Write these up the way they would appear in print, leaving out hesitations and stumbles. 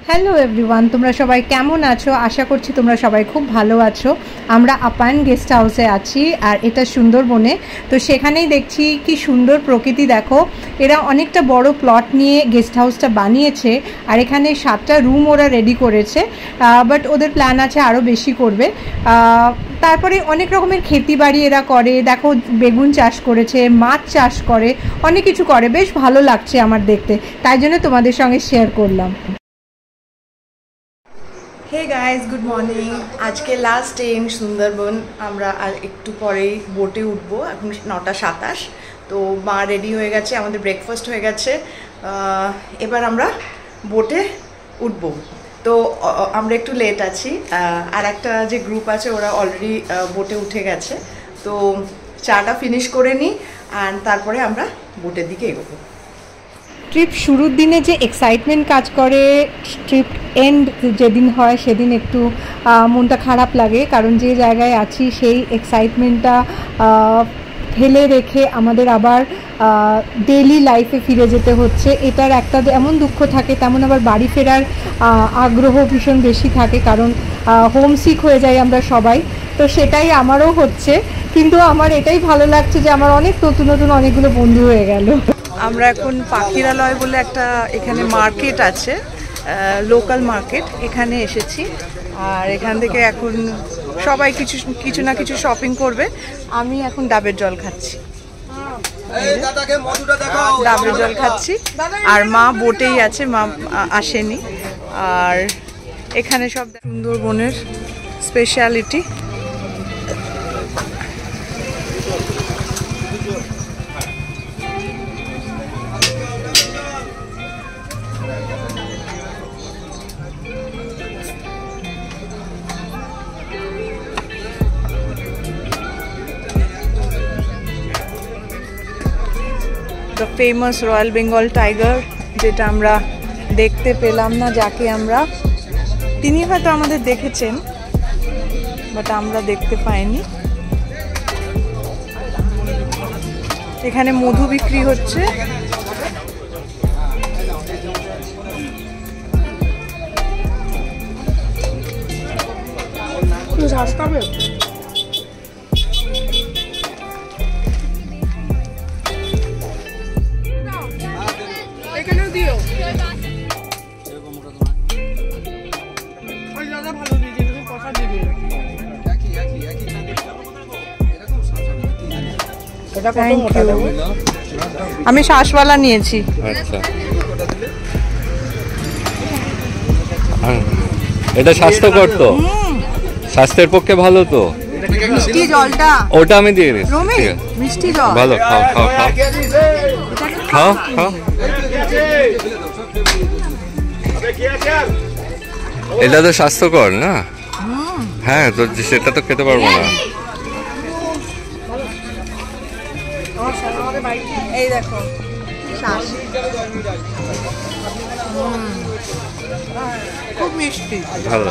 Hello everyone, তোমরা সবাই কেমন আছো? আশা করছি তোমরা সবাই খুব ভালো আছো। আমরা আপান গেস্ট হাউসে আছি আর এটা সুন্দরবনে। তো সেখানেই দেখছি কি সুন্দর প্রকৃতি, দেখো। এরা অনেকটা বড় প্লট নিয়ে গেস্ট হাউসটা বানিয়েছে আর এখানে 7টা রুম ওরা রেডি করেছে, বাট ওদের প্ল্যান আছে আরও বেশি করবে। তারপরে অনেক রকমের ক্ষেতি বাড়ি এরা করে, দেখো বেগুন চাষ করেছে, মাছ চাষ করে, অনেক কিছু করে। বেশ ভালো লাগছে আমার দেখতে, তাই জন্য তোমাদের সঙ্গে শেয়ার করলাম। Hey guys, good morning. আজকে লাস্ট ডে ইন সুন্দরবন। আমরা আর একটু পরেই বোটে উঠবো। এখন 9:27। তো মা রেডি হয়ে গেছে, আমাদের ব্রেকফাস্ট হয়ে গেছে। এবার আমরা বোটে উঠবো। তো আমরা একটু লেট আছি। আর একটা যে গ্রুপ আছে ওরা অলরেডি বোটে উঠে গেছে। তো চাটা ফিনিশ করে নিই অ্যান্ড তারপরে আমরা বোটের দিকে এগোবো। ট্রিপ শুরুর দিনে যে এক্সাইটমেন্ট কাজ করে, ট্রিপ এন্ড যেদিন হয় সেদিন একটু মনটা খারাপ লাগে, কারণ যে জায়গায় আছি সেই এক্সাইটমেন্টটা ফেলে রেখে আমাদের আবার ডেইলি লাইফে ফিরে যেতে হচ্ছে। এটার একটা যেমন দুঃখ থাকে, তেমন আবার বাড়ি ফেরার আগ্রহ ভীষণ বেশি থাকে, কারণ হোমসিক হয়ে যাই আমরা সবাই। তো সেটাই আমারও হচ্ছে, কিন্তু আমার এটাই ভালো লাগছে যে আমার অনেক নতুন নতুন অনেকগুলো বন্ধু হয়ে গেল। আমরা এখন পাখিরালয় বলে একটা এখানে মার্কেট আছে, লোকাল মার্কেট, এখানে এসেছি। আর এখান থেকে এখন সবাই কিছু না কিছু শপিং করবে। আমি এখন ডাবের জল খাচ্ছি, ডাবের জল খাচ্ছি। আর মা বোটেই আছে, মা আসেনি। আর এখানে সব সুন্দরবনের speciality. The famous royal Bengal tiger, যেটা আমরা দেখতে পেলাম না, যাকে আমরা, তিনি হয়তো আমাদের দেখেছেন বাট আমরা দেখতে পাইনি। এখানে মধু বিক্রি হচ্ছে। আমি শ্বাসওয়ালা নিয়েছি। আচ্ছা, এটা স্বাস্থ্যকর তো, স্বাস্থ্যের পক্ষে ভালো তো। মিষ্টি জলটা ওটা আমি দিয়ে দিচ্ছি। মিষ্টি জল ভালো, খাও খাও খাও খাও খাও। এটা তো স্বাস্থ্যকর না? হ্যাঁ, তো সেটা তো খেতে পারবো না। এই দেখো শ্বাস, খুব মিষ্টি, ভালো।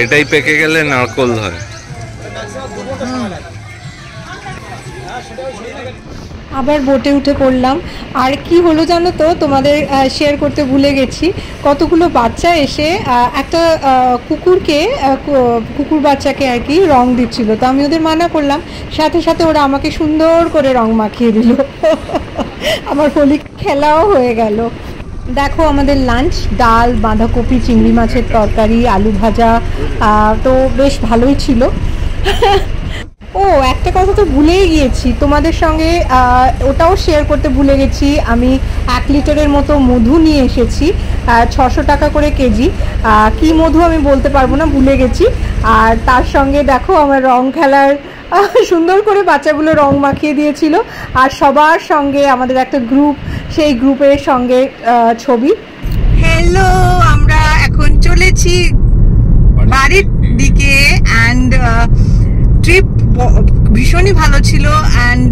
এটাই পেকে গেলে নারকোল হয়। আবার বোটে উঠে পড়লাম। আর কি হলো জানো তো, তোমাদের শেয়ার করতে ভুলে গেছি। কতগুলো বাচ্চা এসে একটা কুকুর বাচ্চাকে আর কি রং দিচ্ছিল। তো আমি ওদের মানা করলাম, সাথে সাথে ওরা আমাকে সুন্দর করে রং মাখিয়ে দিল। আমার হোলি খেলাও হয়ে গেল। দেখো আমাদের লাঞ্চ, ডাল, বাঁধাকপি, চিংড়ি মাছের তরকারি, আলু ভাজা, তো বেশ ভালোই ছিল। ও একটা কথা তো ভুলেই গিয়েছি তোমাদের সঙ্গে, ওটাও শেয়ার করতে ভুলে গেছি। আমি 1 লিটারের মতো মধু নিয়ে এসেছি, 600 টাকা করে কেজি। কি মধু আমি বলতে পারবো না, ভুলে গেছি। আর তার সঙ্গে দেখো আমার রং খেলার সুন্দর করে বাচ্চাগুলো রং মাখিয়ে দিয়েছিল। আর সবার সঙ্গে আমাদের একটা গ্রুপ, সেই গ্রুপের সঙ্গে ছবি। হ্যালো, আমরা এখন চলেছি বাড়ির দিকে। অ্যান্ড ট্রিপ ভীষণই ভালো ছিল। অ্যান্ড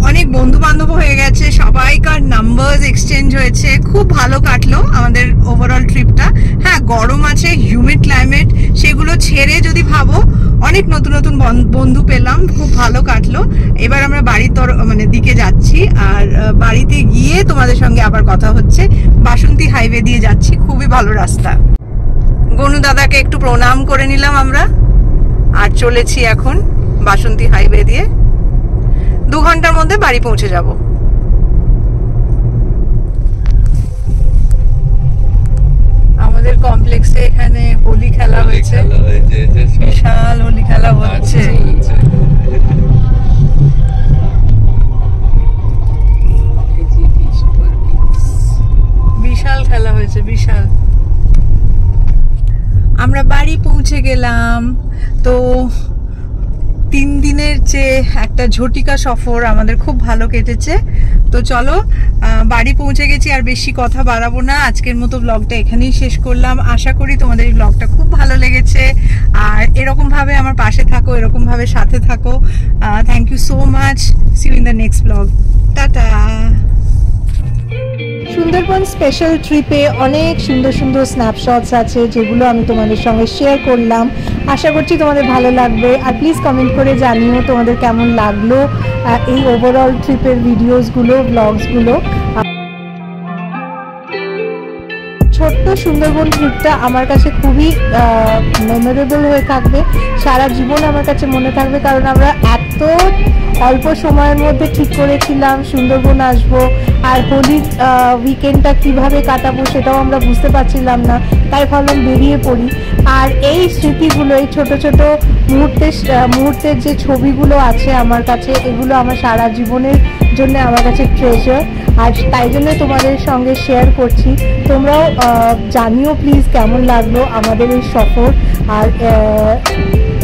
অনেক বন্ধু বান্ধব হয়ে গেছে, সবাইকার নাম্বার এক্সচেঞ্জ হয়েছে, খুব ভালো কাটলো আমাদের ওভারঅল ট্রিপটা। হ্যাঁ, গরম আছে, হিউমিড ক্লাইমেট, সেগুলো ছেড়ে যদি ভাবো অনেক নতুন নতুন বন্ধু পেলাম, খুব ভালো কাটলো। এবার আমরা বাড়ির দিকে যাচ্ছি, আর বাড়িতে গিয়ে তোমাদের সঙ্গে আবার কথা হচ্ছে। বাসন্তী হাইওয়ে দিয়ে যাচ্ছি, খুবই ভালো রাস্তা। গনু দাদাকে একটু প্রণাম করে নিলাম আমরা, আর চলেছি এখন বাসন্তী হাইওয়ে দিয়ে। 2 ঘন্টার মধ্যে বাড়ি পৌঁছে যাব। আমাদের কমপ্লেক্সে এখানে হোলি খেলা হয়েছে, বিশাল হোলি খেলা হচ্ছে। বিশাল খেলা হয়েছে, বিশাল। আমরা বাড়ি পৌঁছে গেলাম। তো 3 দিনের যে একটা ঝটিকা সফর আমাদের খুব ভালো কেটেছে। তো চলো, বাড়ি পৌঁছে গেছি, আর বেশি কথা বাড়াবো না। আজকের মতো ব্লগটা এখানেই শেষ করলাম। আশা করি তোমাদের এই ব্লগটা খুব ভালো লেগেছে, আর এরকম ভাবে আমার পাশে থাকো, এরকম ভাবে সাথে থাকো। Thank you so much. See you in the next vlog. টাটা। সুন্দরবন স্পেশাল ট্রিপে অনেক সুন্দর সুন্দর স্ন্যাপশটস আছে, যেগুলো আমি তোমাদের সঙ্গে শেয়ার করলাম। আশা করছি তোমাদের ভালো লাগবে, আর প্লিজ কমেন্ট করে জানিও তোমাদের কেমন লাগলো এই ওভারঅল ট্রিপের ভিডিওসগুলো, ব্লগসগুলো। ছোট্ট সুন্দরবন ট্রিপটা আমার কাছে খুবই মেমোরেবল হয়ে থাকবে, সারা জীবন আমার কাছে মনে থাকবে। কারণ আমরা এত অল্প সময়ের মধ্যে ঠিক করেছিলাম সুন্দরবন আসবো, আর হোলির উইকেন্ডটা কিভাবে কাটাবো সেটাও আমরা বুঝতে পারছিলাম না, তাই ভাবলাম বেরিয়ে পড়ি। আর এই স্মৃতিগুলো, এই ছোট ছোট মুহূর্তের যে ছবিগুলো আছে আমার কাছে, এগুলো আমার সারা জীবনের জন্য আমার কাছে ট্রেজার, আর তাই জন্য তোমাদের সঙ্গে শেয়ার করছি। তোমরাও জানিও প্লিজ কেমন লাগলো আমাদের এই সফর।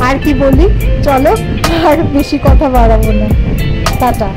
আর কি বলি, চলো আর বেশি কথা বাড়াবো না। টাটা।